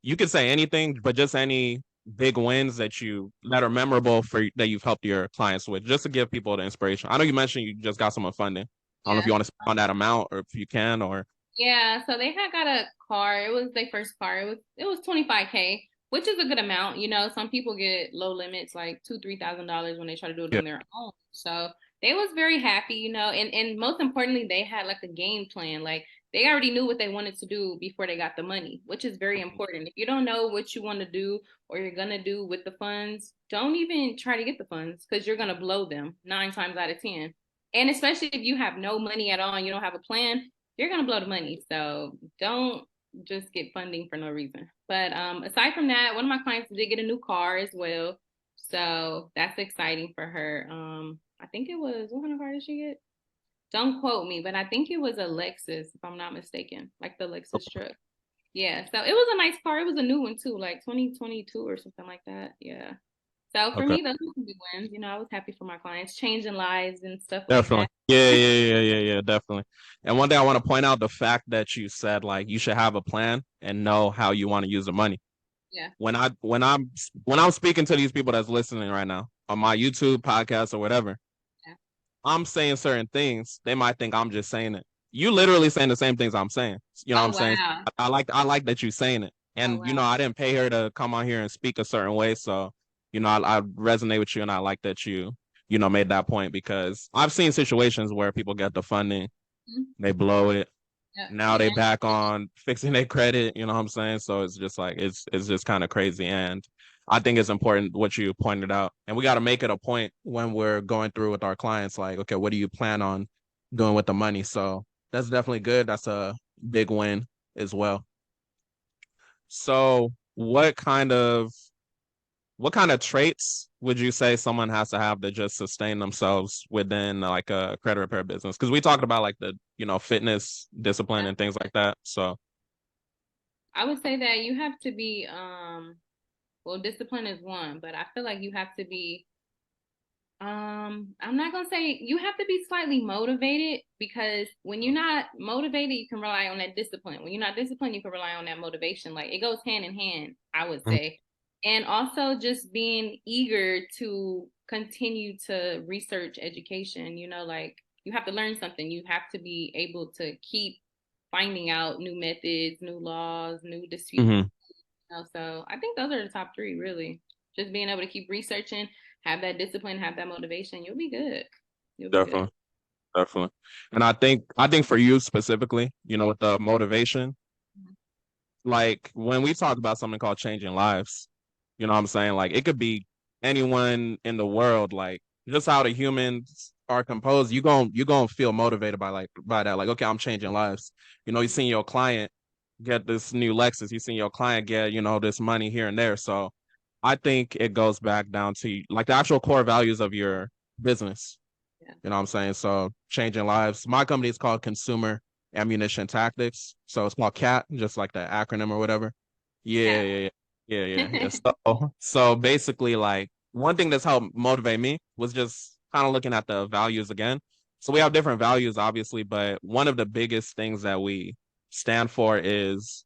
you could say anything, but just any big wins that are memorable that you've helped your clients with, just to give people the inspiration. I know you mentioned you just got some funding. I don't know if Yeah. you want to speak on that amount or if you can, or Yeah, so they had got a car. It was their first car. It was 25K, which is a good amount. Some people get low limits like $2,000, $3,000 when they try to do it yeah. on their own. So they was very happy, and most importantly, they had like a game plan. Like they already knew what they wanted to do before they got the money, which is very important. If you don't know what you want to do or you're gonna do with the funds, don't even try to get the funds because you're gonna blow them 9 times out of 10. And especially if you have no money at all and you don't have a plan, you're gonna blow the money. So don't just get funding for no reason. But aside from that, one of my clients did get a new car as well. So that's exciting for her. I think it was, what kind of car did she get? Don't quote me, but I think it was a Lexus, if I'm not mistaken, like the Lexus truck. Yeah, so it was a nice car. It was a new one too, like 2022 or something like that. Yeah. So for Okay. me, those were some big wins. I was happy for my clients, changing lives and stuff like Definitely. that. Yeah, definitely. And one thing I want to point out, the fact that you said like you should have a plan and know how you want to use the money. Yeah. When I'm speaking to these people that's listening right now on my YouTube podcast or whatever, Yeah. I'm saying certain things, they might think I'm just saying it. You literally saying the same things I'm saying. You know what Oh I'm saying? wow. I like that you saying it. Oh And wow. I didn't pay her to come on here and speak a certain way. So, I resonate with you and I like that you made that point because I've seen situations where people get the funding, Mhm. they blow it. Yeah. Now they back on fixing their credit, you know what I'm saying? So it's just like it's just kind of crazy. And I think it's important what you pointed out. And we got to make it a point when we're going through with our clients, like, okay, what do you plan on doing with the money? So that's definitely good. That's a big win as well. So what kind of traits would you say someone has to have to just sustain themselves within like a credit repair business? Because we talked about like the fitness discipline and things like that. So I would say that you have to be well, discipline is one, but I feel like you have to be I'm not gonna say you have to be slightly motivated because when you're not motivated, you can rely on that discipline. When you're not disciplined, you can rely on that motivation. Like it goes hand in hand, I would Mhm. say. And also just being eager to continue to research education, like you have to learn something. You have to be able to keep finding out new methods, new laws, new dispute. Mhm. So I think those are the top three, really. Just being able to keep researching, have that discipline, have that motivation, you'll be good. You'll be good. Definitely, definitely. And I think for you specifically, with the motivation, like when we talk about something called changing lives, you know what I'm saying? Like it could be anyone in the world, like just how the humans are composed, you gonna feel motivated by that. Like, okay, I'm changing lives. You seen your client get this new Lexus, you seen your client get, this money here and there. So I think it goes back down to like the actual core values of your business. Yeah. You know what I'm saying? So changing lives. My company is called Consumer Ammunition Tactics. So it's called CAT, just like the acronym or whatever. Yeah, Yeah. yeah, yeah. So basically, like one thing that's helped motivate me was just kind of looking at the values again. So we have different values, obviously, but one of the biggest things that we stand for is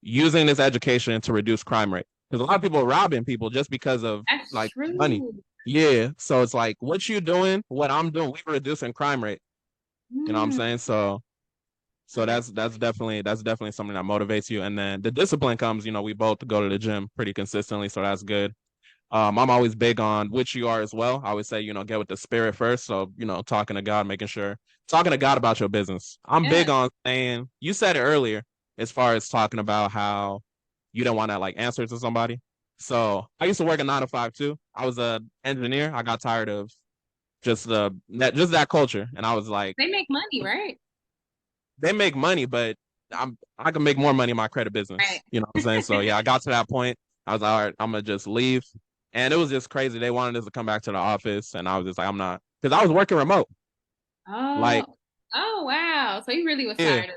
using this education to reduce crime rate. Because a lot of people are robbing people just because of That's like money. true. Yeah. So it's like what you doing, what I'm doing, we're reducing crime rate. You know what I'm Mm, saying? So okay. that's definitely something that motivates you. And then the discipline comes, we both go to the gym pretty consistently, so that's good. I'm always big on which you are as well. I always say, get with the spirit first. So, talking to God, making sure talking to God about your business. I'm Yeah. big on saying you said it earlier as far as talking about how you don't want to like answer to somebody. So I used to work a 9 to 5 too. I was a engineer. I got tired of just that culture. And I was like, They make money, right? they make money, but I can make more money in my credit business. Right. You know what I'm saying? So yeah, I got to that point. I was like, all right, I'm gonna just leave. And it was just crazy. They wanted us to come back to the office, and I was just like, I'm not, because I was working remote. Oh, Like, oh wow. So he really was yeah, tired of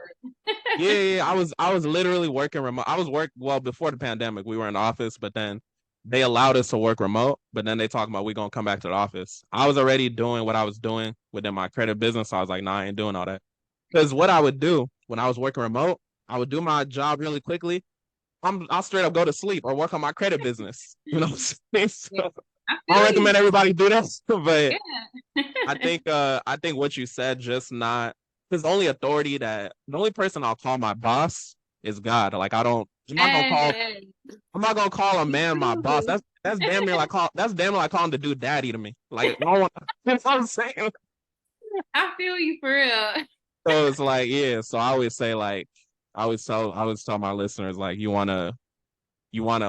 yeah, it. yeah. I was literally working remote. I was well before the pandemic. We were in the office, but then they allowed us to work remote. But then they talked about we gonna come back to the office. I was already doing what I was doing within my credit business. So I was like, nah, I ain't doing all that. Because what I would do when I was working remote, I would do my job really quickly, I'll straight up go to sleep or work on my credit business. You know what I'm saying? Yeah. So I I don't feel you. recommend everybody do that, but Yeah. I think what you said just not because the only person I'll call my boss is God. Like Yes, I'm not gonna call a me man my boss. too. That's damn near like calling the dude daddy to me. Like no one, you know what I'm saying? I feel you for real. So it's like, yeah. So I always say like I always tell my listeners like you wanna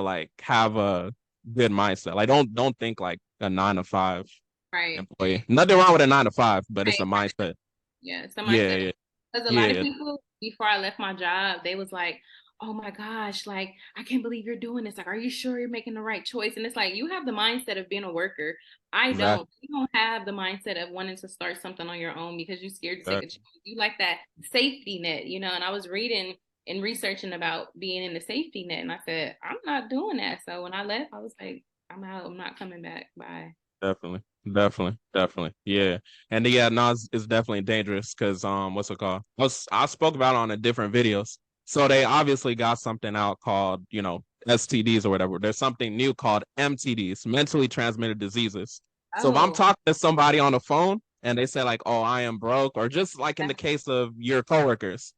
like have a good mindset. Like don't think like a 9 to 5 Right. employee. Nothing wrong with a 9 to 5, but it's a Right. mindset. Yeah, somebody Yeah, said yeah, because a lot of yeah, people before I left my job, they was like, "Oh my gosh, like I can't believe you're doing this. Like, are you sure you're making the right choice?" And it's like you have the mindset of being a worker. I exactly. don't. You don't have the mindset of wanting to start something on your own because you're scared to take a chance. You like that safety net, you know. And I was reading and researching about being in the safety net, and I said, I'm not doing that. So when I left, I was like, I'm out. I'm not coming back. Bye. Definitely. Definitely. Yeah. And yeah, no, it's definitely dangerous because what's it called? I spoke about it on a different videos. So they obviously got something out called, you know, STDs or whatever. There's something new called MTDs, mentally transmitted diseases. So if I'm Oh, talking to somebody on the phone and they say like, "Oh, I am broke," or just like in the that's case of your coworkers,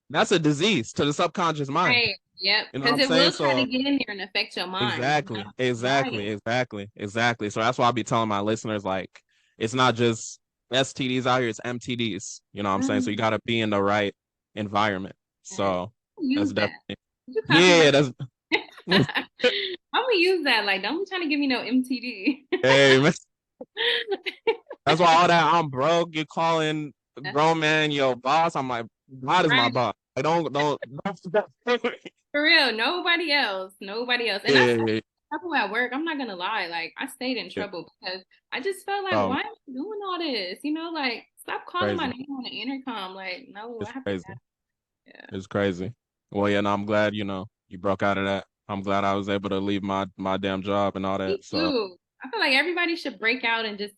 that's a disease to the subconscious mind. right. Yep. You know what Because I'm it saying? will try to So get in there and affect your mind. You know? Right. Exactly. So that's why I'll be telling my listeners like it's not just STDs out here, it's MTDs. You know what I'm saying? So you Mhm. gotta be in the right environment. Yes. So that's Use that. definitely You yeah, copyright. that's I'm gonna use that. Like, don't be trying to give me no MTD. hey man. That's why all that I'm broke, you calling a That's grown man your boss. I'm like, God is my right. boss. I don't For real. Nobody else. Nobody else. And I started yeah, trouble at work. I'm not gonna lie. Like, I stayed in yeah. trouble because I just felt like, Oh, why am I doing all this? You know, like, stop calling my crazy. name on the intercom. Like, no, I It's have to. crazy. Yeah. It's crazy. Well, yeah, no, I'm glad, you broke out of that. I'm glad I was able to leave my damn job and all that. Me So too. I feel like everybody should break out and just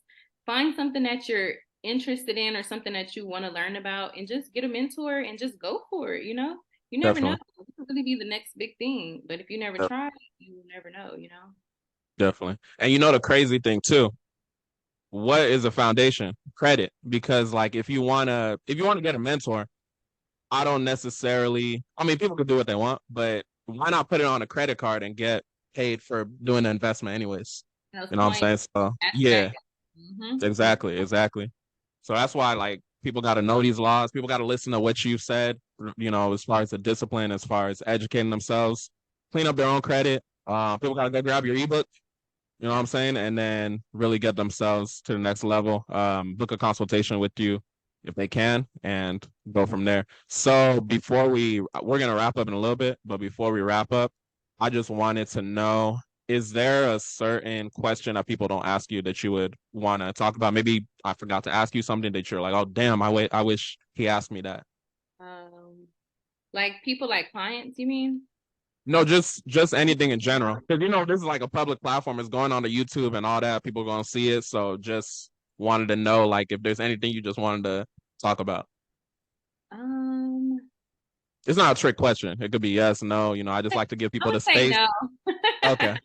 find something that you're interested in or something that you want to learn about and just get a mentor and just go for it, you know? You never know. definitely, It could really be the next big thing. But if you never def- try, you will never know, you know? definitely. And you know the crazy thing too, what is a foundation? Credit. Because like if you wanna get a mentor, I don't necessarily I mean people can do what they want, but why not put it on a credit card and get paid for doing the investment anyways? Those You know what I'm points, saying? So cashback. yeah, Yeah. exactly. So that's why like people got to know these laws. People got to listen to what you said. You know, as far as the discipline, as far as educating themselves, clean up their own credit. People got to go grab your ebook. You know what I'm saying, and then really get themselves to the next level. Book a consultation with you if they can, and go from there. So we're gonna wrap up in a little bit, but before we wrap up, I just wanted to know is there a certain question that people don't ask you that you would want to talk about? Maybe I forgot to ask you something that you're like, oh damn, I wish he asked me that. Um, like people like clients, you mean? No, just anything in general. Because this is like a public platform. It's going on to YouTube and all that. People are gonna see it. So just wanted to know like if there's anything you just wanted to talk about. Um, It's not a trick question. It could be yes, no. I just like to give I'm people gonna the say space. no. Okay.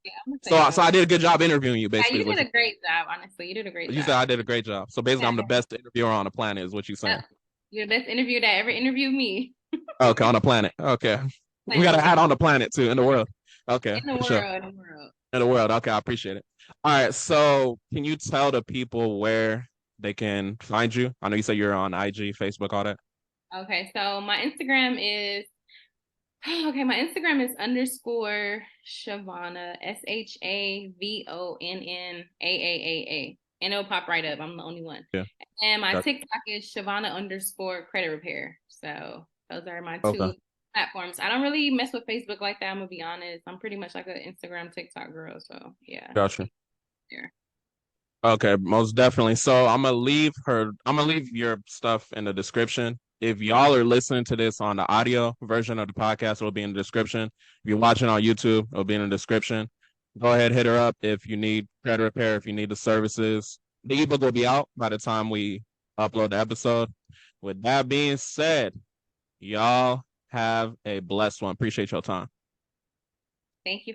Yeah, I'm gonna say So no. so I did a good job interviewing you, Yeah, basically, you is what did a great job, honestly. You did a great you said job. I did a great job. So basically Yeah. I'm the best interviewer on the planet, is what you're Yep. saying. You're the best interview that ever interviewed me. Okay, on the planet. Okay. We Planet, gotta yeah. add on the planet too, in the world. Okay, In the for sure. world, in the world. In the world. Okay, I appreciate it. All right. So can you tell the people where they can find you? I know you said you're on IG, Facebook, all that. Okay, so my Instagram is okay, my Instagram is underscore Shavonna, ShavonnaAAA. And it'll pop right up. I'm the only one. Yeah. And my Gotcha. TikTok is Shavonna underscore credit repair. So those are my Okay. two platforms. I don't really mess with Facebook like that, I'm gonna be honest. I'm pretty much like an Instagram, TikTok girl. So yeah. Gotcha. There. Okay, most definitely. So I'm gonna leave your stuff in the description. If y'all are listening to this on the audio version of the podcast, it'll be in the description. If you're watching on YouTube, it'll be in the description. Go ahead, hit her up if you need credit repair, if you need the services. The ebook will be out by the time we upload the episode. With that being said, y'all Have a blessed one. Appreciate your time. Thank you.